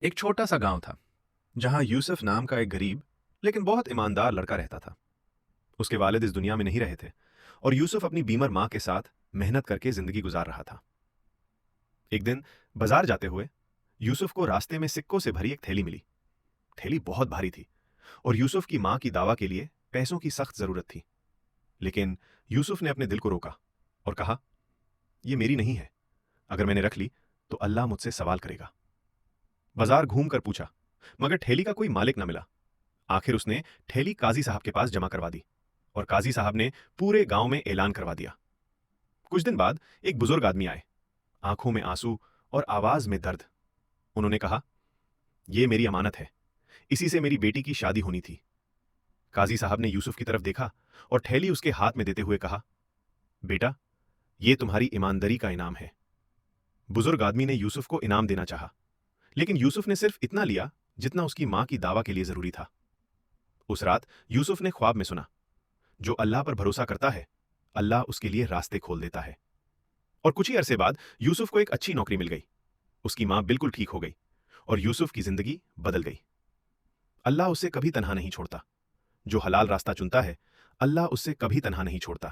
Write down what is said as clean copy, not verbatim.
ایک چھوٹا سا گاؤں تھا جہاں یوسف نام کا ایک غریب لیکن بہت ایماندار لڑکا رہتا تھا۔ اس کے والد اس دنیا میں نہیں رہے تھے اور یوسف اپنی بیمر ماں کے ساتھ محنت کر کے زندگی گزار رہا تھا۔ ایک دن بازار جاتے ہوئے یوسف کو راستے میں سکوں سے بھری ایک تھیلی ملی۔ تھیلی بہت بھاری تھی اور یوسف کی ماں کی دعوی کے لیے پیسوں کی سخت ضرورت تھی، لیکن یوسف نے اپنے دل کو روکا اور کہا، یہ میری نہیں ہے، اگر میں نے رکھ لی تو اللہ مجھ سے سوال کرے گا۔ بازار گھوم کر پوچھا مگر ٹھیلی کا کوئی مالک نہ ملا۔ آخر اس نے ٹھیلی قاضی صاحب کے پاس جمع کروا دی اور قاضی صاحب نے پورے گاؤں میں اعلان کروا دیا۔ کچھ دن بعد ایک بزرگ آدمی آئے، آنکھوں میں آنسو اور آواز میں درد۔ انہوں نے کہا، یہ میری امانت ہے، اسی سے میری بیٹی کی شادی ہونی تھی۔ قاضی صاحب نے یوسف کی طرف دیکھا اور ٹھیلی اس کے ہاتھ میں دیتے ہوئے کہا، بیٹا، یہ تمہاری ایمانداری کا انعام ہے۔ بزرگ آدمی نے یوسف کو انعام دینا چاہا، لیکن یوسف نے صرف اتنا لیا جتنا اس کی ماں کی دعوی کے لیے ضروری تھا۔ اس رات یوسف نے خواب میں سنا، جو اللہ پر بھروسہ کرتا ہے اللہ اس کے لیے راستے کھول دیتا ہے۔ اور کچھ ہی عرصے بعد یوسف کو ایک اچھی نوکری مل گئی، اس کی ماں بالکل ٹھیک ہو گئی اور یوسف کی زندگی بدل گئی۔ اللہ اسے کبھی تنہا نہیں چھوڑتا، جو حلال راستہ چنتا ہے اللہ اس سے کبھی تنہا نہیں چھوڑتا۔